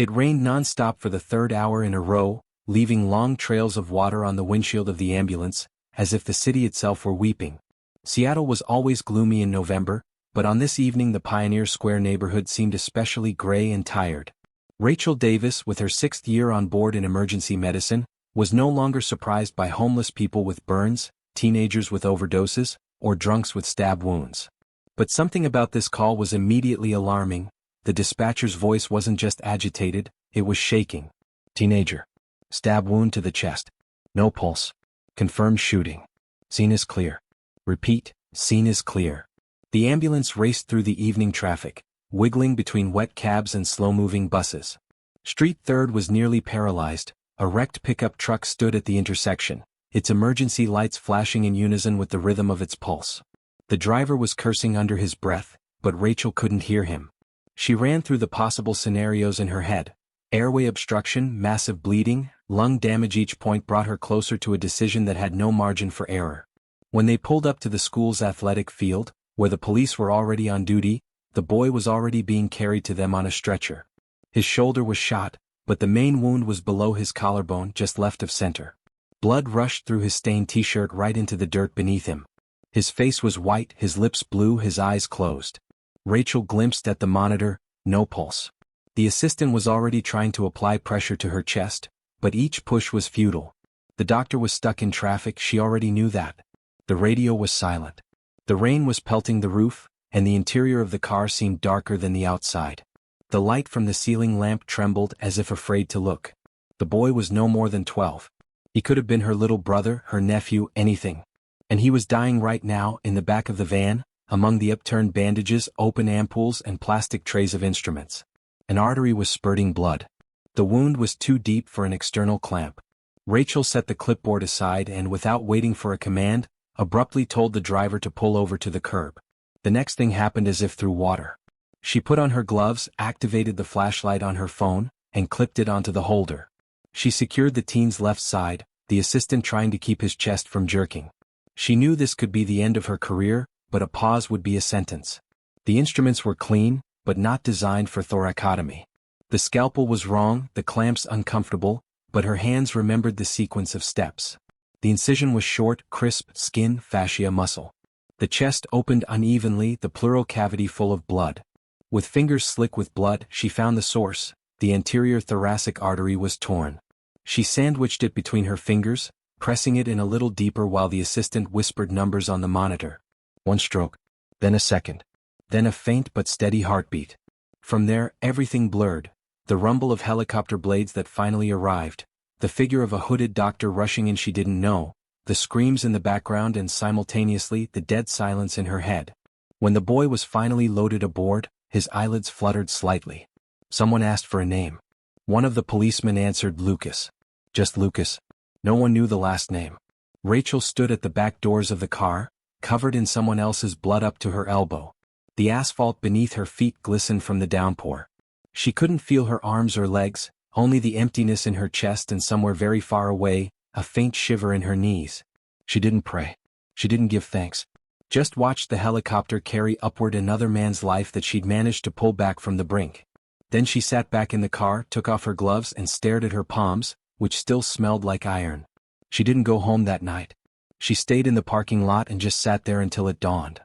It rained non-stop for the third hour in a row, leaving long trails of water on the windshield of the ambulance, as if the city itself were weeping. Seattle was always gloomy in November, but on this evening the Pioneer Square neighborhood seemed especially gray and tired. Rachel Davis, with her 6th year on board in emergency medicine, was no longer surprised by homeless people with burns, teenagers with overdoses, or drunks with stab wounds. But something about this call was immediately alarming. The dispatcher's voice wasn't just agitated, it was shaking. Teenager. Stab wound to the chest. No pulse. Confirmed shooting. Scene is clear. Repeat, scene is clear. The ambulance raced through the evening traffic, wiggling between wet cabs and slow-moving buses. Street 3rd was nearly paralyzed. A wrecked pickup truck stood at the intersection, its emergency lights flashing in unison with the rhythm of its pulse. The driver was cursing under his breath, but Rachel couldn't hear him. She ran through the possible scenarios in her head. Airway obstruction, massive bleeding, lung damage. Each point brought her closer to a decision that had no margin for error. When they pulled up to the school's athletic field, where the police were already on duty, the boy was already being carried to them on a stretcher. His shoulder was shot, but the main wound was below his collarbone, just left of center. Blood rushed through his stained t-shirt right into the dirt beneath him. His face was white, his lips blue, his eyes closed. Rachel glimpsed at the monitor, no pulse. The assistant was already trying to apply pressure to her chest, but each push was futile. The doctor was stuck in traffic, she already knew that. The radio was silent. The rain was pelting the roof, and the interior of the car seemed darker than the outside. The light from the ceiling lamp trembled as if afraid to look. The boy was no more than 12. He could have been her little brother, her nephew, anything. And he was dying right now, in the back of the van, among the upturned bandages, open ampoules, and plastic trays of instruments. An artery was spurting blood. The wound was too deep for an external clamp. Rachel set the clipboard aside and, without waiting for a command, abruptly told the driver to pull over to the curb. The next thing happened as if through water. She put on her gloves, activated the flashlight on her phone, and clipped it onto the holder. She secured the teen's left side, the assistant trying to keep his chest from jerking. She knew this could be the end of her career, but a pause would be a sentence. The instruments were clean, but not designed for thoracotomy. The scalpel was wrong, the clamps uncomfortable, but her hands remembered the sequence of steps. The incision was short, crisp, skin, fascia, muscle. The chest opened unevenly, the pleural cavity full of blood. With fingers slick with blood, she found the source. The anterior thoracic artery was torn. She sandwiched it between her fingers, pressing it in a little deeper while the assistant whispered numbers on the monitor. 1 stroke. Then a second. Then a faint but steady heartbeat. From there, everything blurred. The rumble of helicopter blades that finally arrived. The figure of a hooded doctor rushing in she didn't know. The screams in the background and simultaneously the dead silence in her head. When the boy was finally loaded aboard, his eyelids fluttered slightly. Someone asked for a name. One of the policemen answered Lucas. Just Lucas. No one knew the last name. Rachel stood at the back doors of the car, covered in someone else's blood up to her elbow. The asphalt beneath her feet glistened from the downpour. She couldn't feel her arms or legs, only the emptiness in her chest and somewhere very far away, a faint shiver in her knees. She didn't pray. She didn't give thanks. Just watched the helicopter carry upward another man's life that she'd managed to pull back from the brink. Then she sat back in the car, took off her gloves and stared at her palms, which still smelled like iron. She didn't go home that night. She stayed in the parking lot and just sat there until it dawned.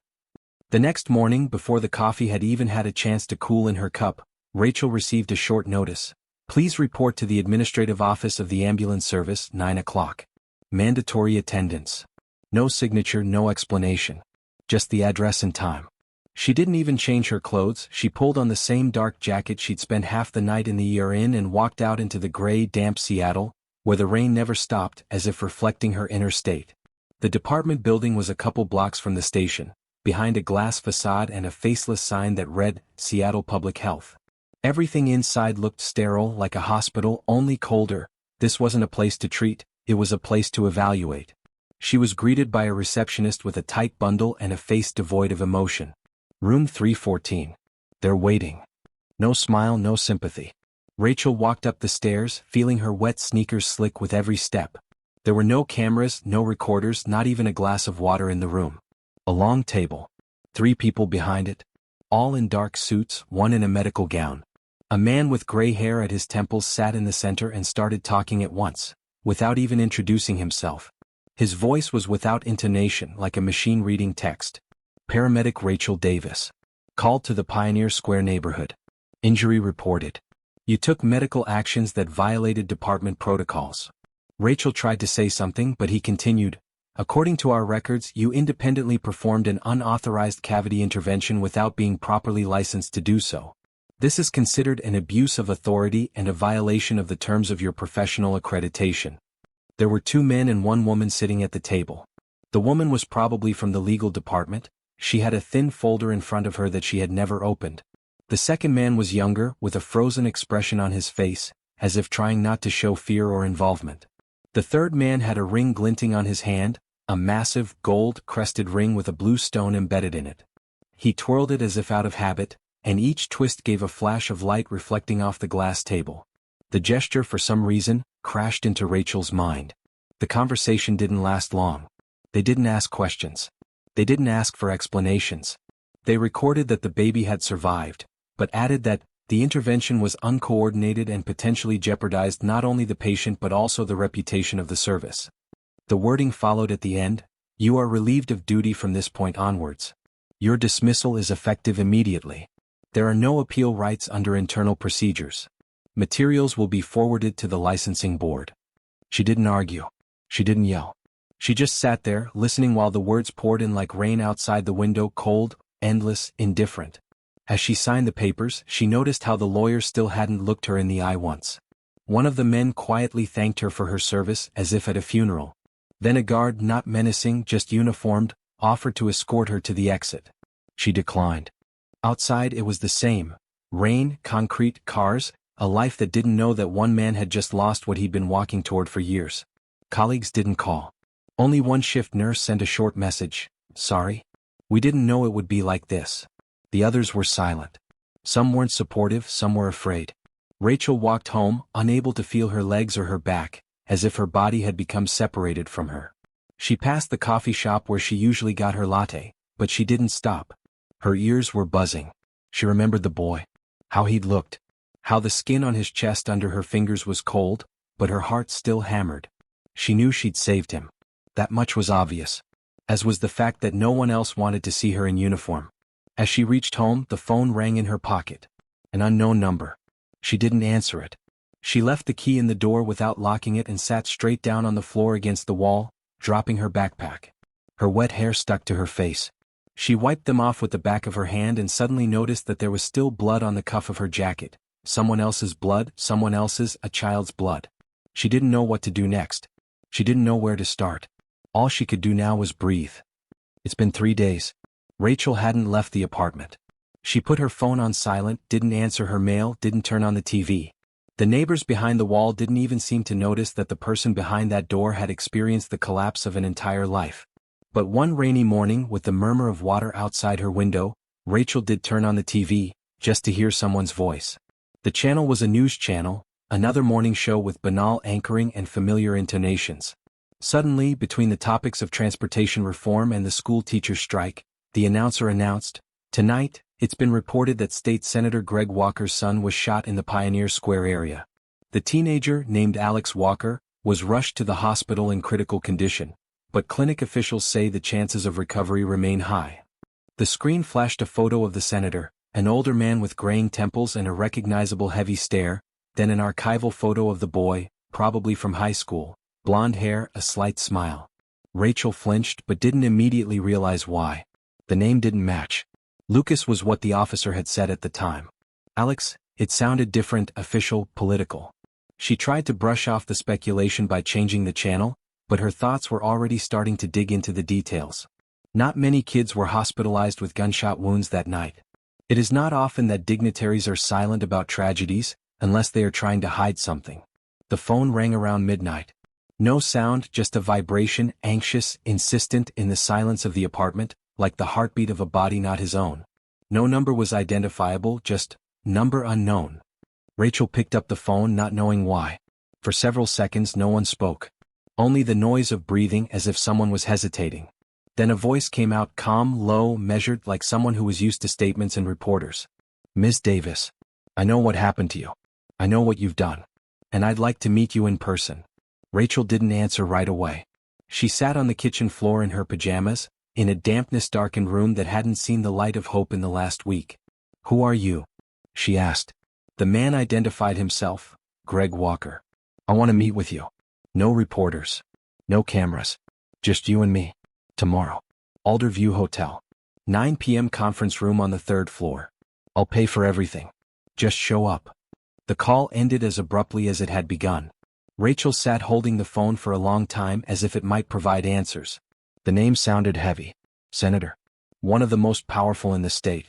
The next morning, before the coffee had even had a chance to cool in her cup, Rachel received a short notice. Please report to the administrative office of the ambulance service, 9 o'clock. Mandatory attendance. No signature, no explanation. Just the address and time. She didn't even change her clothes. She pulled on the same dark jacket she'd spent half the night in the year in and walked out into the gray, damp Seattle, where the rain never stopped, as if reflecting her inner state. The department building was a couple blocks from the station, behind a glass facade and a faceless sign that read, Seattle Public Health. Everything inside looked sterile, like a hospital, only colder. This wasn't a place to treat, it was a place to evaluate. She was greeted by a receptionist with a tight bundle and a face devoid of emotion. Room 314. They're waiting. No smile, no sympathy. Rachel walked up the stairs, feeling her wet sneakers slick with every step. There were no cameras, no recorders, not even a glass of water in the room. A long table. 3 people behind it. All in dark suits, one in a medical gown. A man with gray hair at his temples sat in the center and started talking at once, without even introducing himself. His voice was without intonation, like a machine reading text. Paramedic Rachel Davis. Called to the Pioneer Square neighborhood. Injury reported. You took medical actions that violated department protocols. Rachel tried to say something, but he continued. According to our records, you independently performed an unauthorized cavity intervention without being properly licensed to do so. This is considered an abuse of authority and a violation of the terms of your professional accreditation. There were 2 men and 1 woman sitting at the table. The woman was probably from the legal department. She had a thin folder in front of her that she had never opened. The second man was younger, with a frozen expression on his face, as if trying not to show fear or involvement. The third man had a ring glinting on his hand, a massive, gold-crested ring with a blue stone embedded in it. He twirled it as if out of habit, and each twist gave a flash of light reflecting off the glass table. The gesture, for some reason, crashed into Rachel's mind. The conversation didn't last long. They didn't ask questions. They didn't ask for explanations. They recorded that the baby had survived, but added that the intervention was uncoordinated and potentially jeopardized not only the patient but also the reputation of the service. The wording followed at the end, "You are relieved of duty from this point onwards. Your dismissal is effective immediately. There are no appeal rights under internal procedures. Materials will be forwarded to the licensing board." She didn't argue. She didn't yell. She just sat there, listening while the words poured in like rain outside the window, cold, endless, indifferent. As she signed the papers, she noticed how the lawyer still hadn't looked her in the eye once. One of the men quietly thanked her for her service as if at a funeral. Then a guard, not menacing, just uniformed, offered to escort her to the exit. She declined. Outside it was the same. Rain, concrete, cars, a life that didn't know that one man had just lost what he'd been walking toward for years. Colleagues didn't call. Only one shift nurse sent a short message, "Sorry. We didn't know it would be like this." The others were silent. Some weren't supportive, some were afraid. Rachel walked home, unable to feel her legs or her back, as if her body had become separated from her. She passed the coffee shop where she usually got her latte, but she didn't stop. Her ears were buzzing. She remembered the boy. How he'd looked. How the skin on his chest under her fingers was cold, but her heart still hammered. She knew she'd saved him. That much was obvious. As was the fact that no one else wanted to see her in uniform. As she reached home, the phone rang in her pocket. An unknown number. She didn't answer it. She left the key in the door without locking it and sat straight down on the floor against the wall, dropping her backpack. Her wet hair stuck to her face. She wiped them off with the back of her hand and suddenly noticed that there was still blood on the cuff of her jacket. Someone else's blood, a child's blood. She didn't know what to do next. She didn't know where to start. All she could do now was breathe. It's been 3 days. Rachel hadn't left the apartment. She put her phone on silent, didn't answer her mail, didn't turn on the TV. The neighbors behind the wall didn't even seem to notice that the person behind that door had experienced the collapse of an entire life. But one rainy morning, with the murmur of water outside her window, Rachel did turn on the TV, just to hear someone's voice. The channel was a news channel, another morning show with banal anchoring and familiar intonations. Suddenly, between the topics of transportation reform and the school teachers' strike, the announcer announced, "Tonight, it's been reported that State Senator Greg Walker's son was shot in the Pioneer Square area. The teenager, named Alex Walker, was rushed to the hospital in critical condition, but clinic officials say the chances of recovery remain high." The screen flashed a photo of the senator, an older man with graying temples and a recognizable heavy stare, then an archival photo of the boy, probably from high school, blonde hair, a slight smile. Rachel flinched but didn't immediately realize why. The name didn't match. Lucas was what the officer had said at the time. Alex, it sounded different, official, political. She tried to brush off the speculation by changing the channel, but her thoughts were already starting to dig into the details. Not many kids were hospitalized with gunshot wounds that night. It is not often that dignitaries are silent about tragedies, unless they are trying to hide something. The phone rang around midnight. No sound, just a vibration, anxious, insistent in the silence of the apartment, like the heartbeat of a body not his own. No number was identifiable, just, number unknown. Rachel picked up the phone, not knowing why. For several seconds no one spoke. Only the noise of breathing, as if someone was hesitating. Then a voice came out, calm, low, measured, like someone who was used to statements and reporters. "Ms. Davis." I know what happened to you. I know what you've done. And I'd like to meet you in person. Rachel didn't answer right away. She sat on the kitchen floor in her pajamas, in a dampness-darkened room that hadn't seen the light of hope in the last week. Who are you? She asked. The man identified himself, Greg Walker. I want to meet with you. No reporters. No cameras. Just you and me. Tomorrow. Alderview Hotel. 9 p.m. conference room on the 3rd floor. I'll pay for everything. Just show up. The call ended as abruptly as it had begun. Rachel sat holding the phone for a long time as if it might provide answers. The name sounded heavy. Senator. One of the most powerful in the state.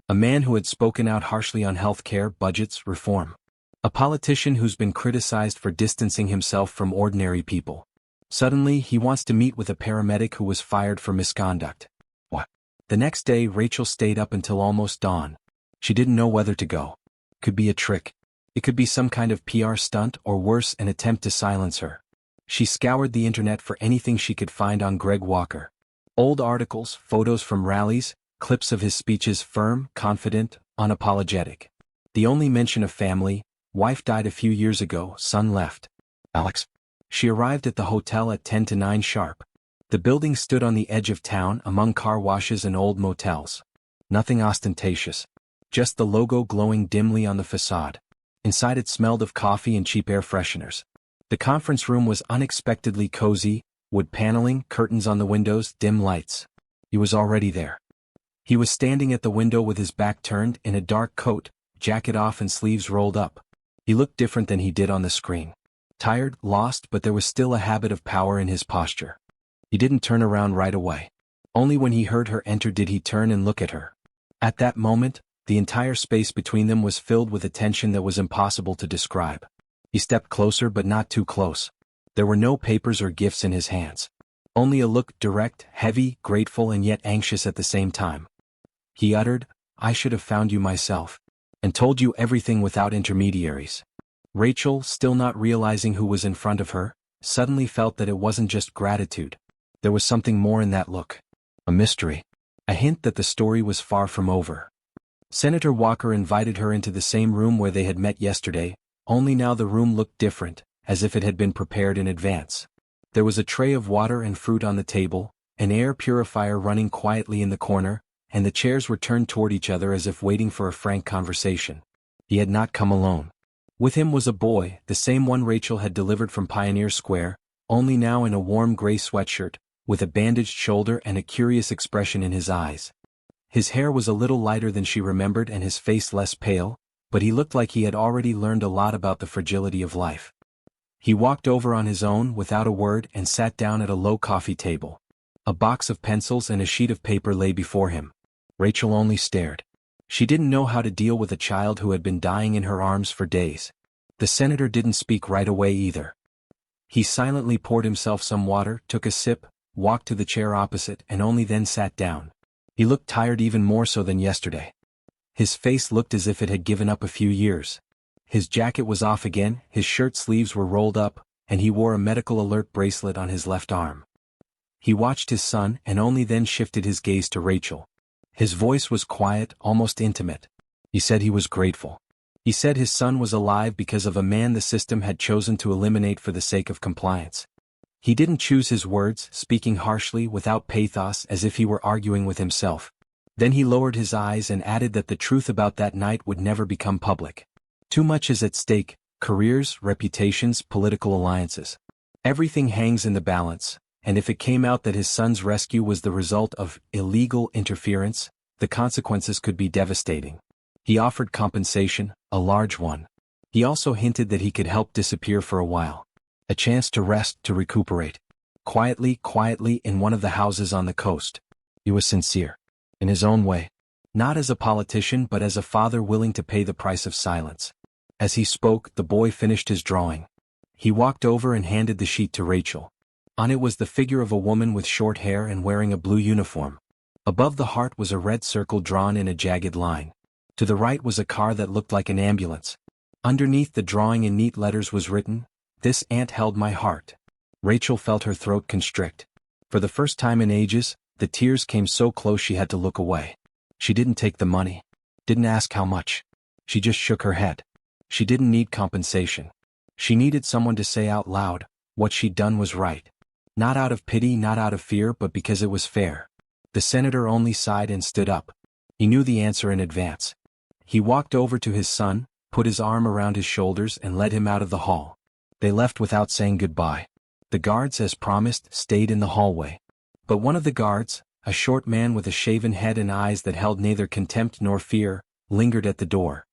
A man who had spoken out harshly on health care, budgets, reform. A politician who's been criticized for distancing himself from ordinary people. Suddenly, he wants to meet with a paramedic who was fired for misconduct. What? The next day, Rachel stayed up until almost dawn. She didn't know whether to go. Could be a trick. It could be some kind of PR stunt or worse, an attempt to silence her. She scoured the internet for anything she could find on Greg Walker. Old articles, photos from rallies, clips of his speeches, firm, confident, unapologetic. The only mention of family: wife died a few years ago, son left. Alex. She arrived at the hotel at 10 to 9 sharp. The building stood on the edge of town among car washes and old motels. Nothing ostentatious. Just the logo glowing dimly on the facade. Inside it smelled of coffee and cheap air fresheners. The conference room was unexpectedly cozy, wood paneling, curtains on the windows, dim lights. He was already there. He was standing at the window with his back turned, in a dark coat, jacket off and sleeves rolled up. He looked different than he did on the screen. Tired, lost, but there was still a habit of power in his posture. He didn't turn around right away. Only when he heard her enter did he turn and look at her. At that moment, the entire space between them was filled with a tension that was impossible to describe. He stepped closer but not too close. There were no papers or gifts in his hands. Only a look, direct, heavy, grateful and yet anxious at the same time. He uttered, "I should have found you myself. And told you everything without intermediaries." Rachel, still not realizing who was in front of her, suddenly felt that it wasn't just gratitude. There was something more in that look. A mystery. A hint that the story was far from over. Senator Walker invited her into the same room where they had met yesterday, only now the room looked different, as if it had been prepared in advance. There was a tray of water and fruit on the table, an air purifier running quietly in the corner, and the chairs were turned toward each other as if waiting for a frank conversation. He had not come alone. With him was a boy, the same one Rachel had delivered from Pioneer Square, only now in a warm gray sweatshirt, with a bandaged shoulder and a curious expression in his eyes. His hair was a little lighter than she remembered and his face less pale, but he looked like he had already learned a lot about the fragility of life. He walked over on his own without a word and sat down at a low coffee table. A box of pencils and a sheet of paper lay before him. Rachel only stared. She didn't know how to deal with a child who had been dying in her arms for days. The senator didn't speak right away either. He silently poured himself some water, took a sip, walked to the chair opposite, and only then sat down. He looked tired, even more so than yesterday. His face looked as if it had given up a few years. His jacket was off again, his shirt sleeves were rolled up, and he wore a medical alert bracelet on his left arm. He watched his son and only then shifted his gaze to Rachel. His voice was quiet, almost intimate. He said he was grateful. He said his son was alive because of a man the system had chosen to eliminate for the sake of compliance. He didn't choose his words, speaking harshly, without pathos, as if he were arguing with himself. Then he lowered his eyes and added that the truth about that night would never become public. Too much is at stake: careers, reputations, political alliances. Everything hangs in the balance, and if it came out that his son's rescue was the result of illegal interference, the consequences could be devastating. He offered compensation, a large one. He also hinted that he could help disappear for a while. A chance to rest, to recuperate. Quietly, in one of the houses on the coast. He was sincere. In his own way. Not as a politician but as a father willing to pay the price of silence. As he spoke, the boy finished his drawing. He walked over and handed the sheet to Rachel. On it was the figure of a woman with short hair and wearing a blue uniform. Above the heart was a red circle drawn in a jagged line. To the right was a car that looked like an ambulance. Underneath the drawing in neat letters was written, "This ant held my heart." Rachel felt her throat constrict. For the first time in ages, the tears came so close she had to look away. She didn't take the money. Didn't ask how much. She just shook her head. She didn't need compensation. She needed someone to say out loud, what she'd done was right. Not out of pity, not out of fear, but because it was fair. The senator only sighed and stood up. He knew the answer in advance. He walked over to his son, put his arm around his shoulders and led him out of the hall. They left without saying goodbye. The guards, as promised, stayed in the hallway. But one of the guards, a short man with a shaven head and eyes that held neither contempt nor fear, lingered at the door.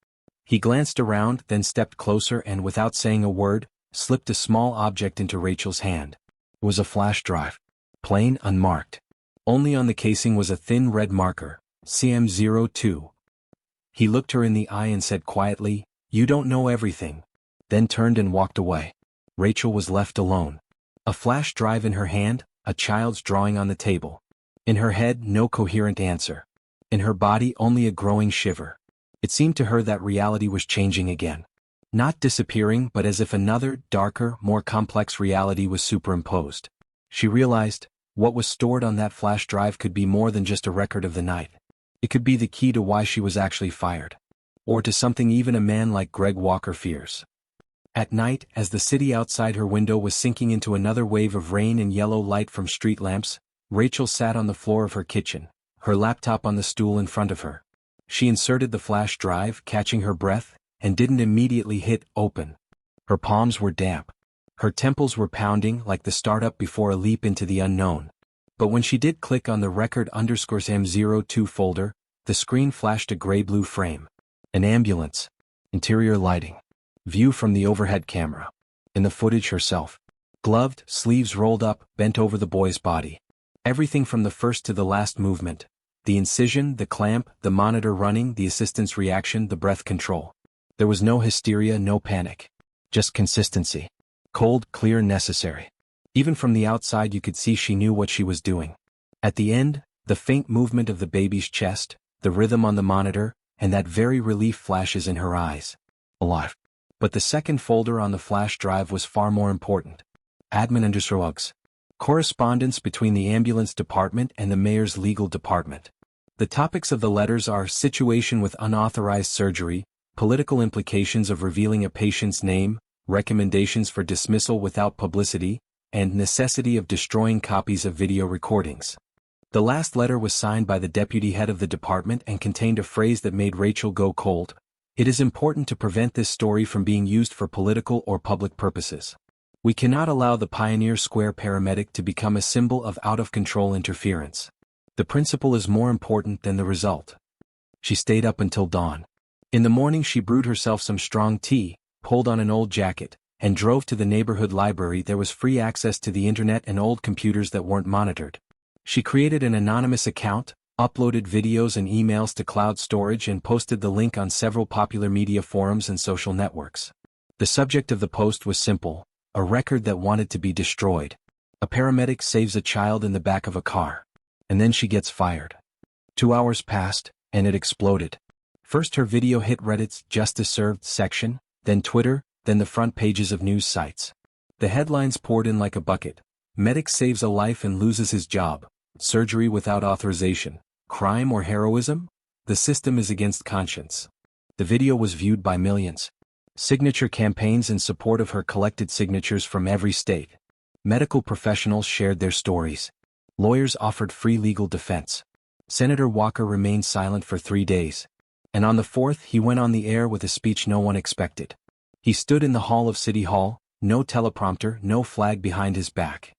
He glanced around, then stepped closer and without saying a word, slipped a small object into Rachel's hand. It was a flash drive. Plain, unmarked. Only on the casing was a thin red marker, CM02. He looked her in the eye and said quietly, "You don't know everything," then turned and walked away. Rachel was left alone. A flash drive in her hand, a child's drawing on the table. In her head, no coherent answer. In her body, only a growing shiver. It seemed to her that reality was changing again. Not disappearing, but as if another, darker, more complex reality was superimposed. She realized, what was stored on that flash drive could be more than just a record of the night. It could be the key to why she was actually fired. Or to something even a man like Greg Walker fears. At night, as the city outside her window was sinking into another wave of rain and yellow light from street lamps, Rachel sat on the floor of her kitchen, her laptop on the stool in front of her. She inserted the flash drive, catching her breath, and didn't immediately hit open. Her palms were damp. Her temples were pounding like the startup before a leap into the unknown. But when she did click on the record_M02 folder, the screen flashed a gray-blue frame. An ambulance. Interior lighting. View from the overhead camera. In the footage herself. Gloved, sleeves rolled up, bent over the boy's body. Everything from the first to the last movement. The incision, the clamp, the monitor running, the assistant's reaction, the breath control. There was no hysteria, no panic. Just consistency. Cold, clear, necessary. Even from the outside you could see she knew what she was doing. At the end, the faint movement of the baby's chest, the rhythm on the monitor, and that very relief flashes in her eyes. Alive. But the second folder on the flash drive was far more important. Admin undersrugs. Correspondence between the ambulance department and the mayor's legal department. The topics of the letters are situation with unauthorized surgery, political implications of revealing a patient's name, recommendations for dismissal without publicity, and necessity of destroying copies of video recordings. The last letter was signed by the deputy head of the department and contained a phrase that made Rachel go cold. It is important to prevent this story from being used for political or public purposes. We cannot allow the Pioneer Square paramedic to become a symbol of out-of-control interference. The principle is more important than the result. She stayed up until dawn. In the morning she brewed herself some strong tea, pulled on an old jacket, and drove to the neighborhood library. There was free access to the internet and old computers that weren't monitored. She created an anonymous account, uploaded videos and emails to cloud storage and posted the link on several popular media forums and social networks. The subject of the post was simple, a record that wanted to be destroyed. A paramedic saves a child in the back of a car. And then she gets fired. 2 hours passed, and it exploded. First her video hit Reddit's Justice Served section, then Twitter, then the front pages of news sites. The headlines poured in like a bucket. Medic saves a life and loses his job. Surgery without authorization. Crime or heroism? The system is against conscience. The video was viewed by millions. Signature campaigns in support of her collected signatures from every state. Medical professionals shared their stories. Lawyers offered free legal defense. Senator Walker remained silent for 3 days. And on the 4th he went on the air with a speech no one expected. He stood in the hall of City Hall, no teleprompter, no flag behind his back.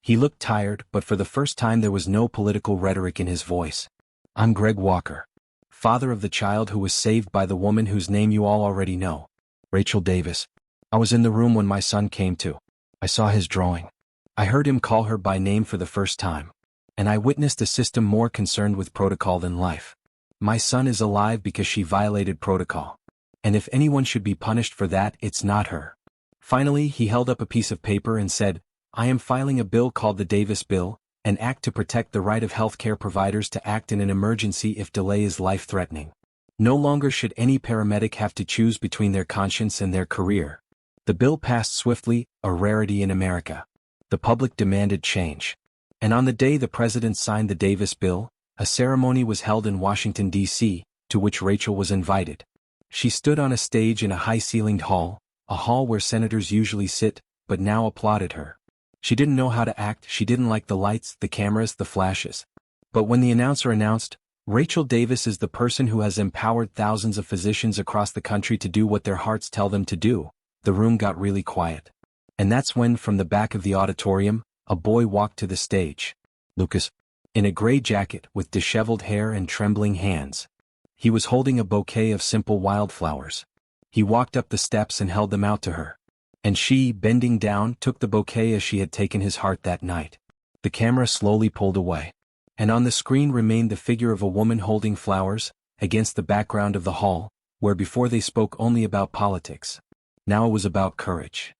He looked tired, but for the first time there was no political rhetoric in his voice. I'm Greg Walker, father of the child who was saved by the woman whose name you all already know, Rachel Davis. I was in the room when my son came to. I saw his drawing. I heard him call her by name for the first time. And I witnessed a system more concerned with protocol than life. My son is alive because she violated protocol. And if anyone should be punished for that, it's not her. Finally, he held up a piece of paper and said, I am filing a bill called the Davis Bill, an act to protect the right of healthcare providers to act in an emergency if delay is life-threatening. No longer should any paramedic have to choose between their conscience and their career. The bill passed swiftly, a rarity in America. The public demanded change. And on the day the president signed the Davis Bill, a ceremony was held in Washington, D.C., to which Rachel was invited. She stood on a stage in a high-ceilinged hall, a hall where senators usually sit, but now applauded her. She didn't know how to act, she didn't like the lights, the cameras, the flashes. But when the announcer announced, "Rachel Davis is the person who has empowered thousands of physicians across the country to do what their hearts tell them to do," the room got really quiet. And that's when, from the back of the auditorium, a boy walked to the stage. Lucas. In a gray jacket, with disheveled hair and trembling hands. He was holding a bouquet of simple wildflowers. He walked up the steps and held them out to her. And she, bending down, took the bouquet as she had taken his heart that night. The camera slowly pulled away. And on the screen remained the figure of a woman holding flowers, against the background of the hall, where before they spoke only about politics. Now it was about courage.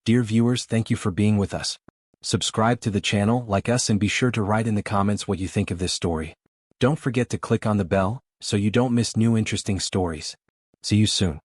Dear viewers, thank you for being with us. Subscribe to the channel, like us, and be sure to write in the comments what you think of this story. Don't forget to click on the bell, so you don't miss new interesting stories. See you soon.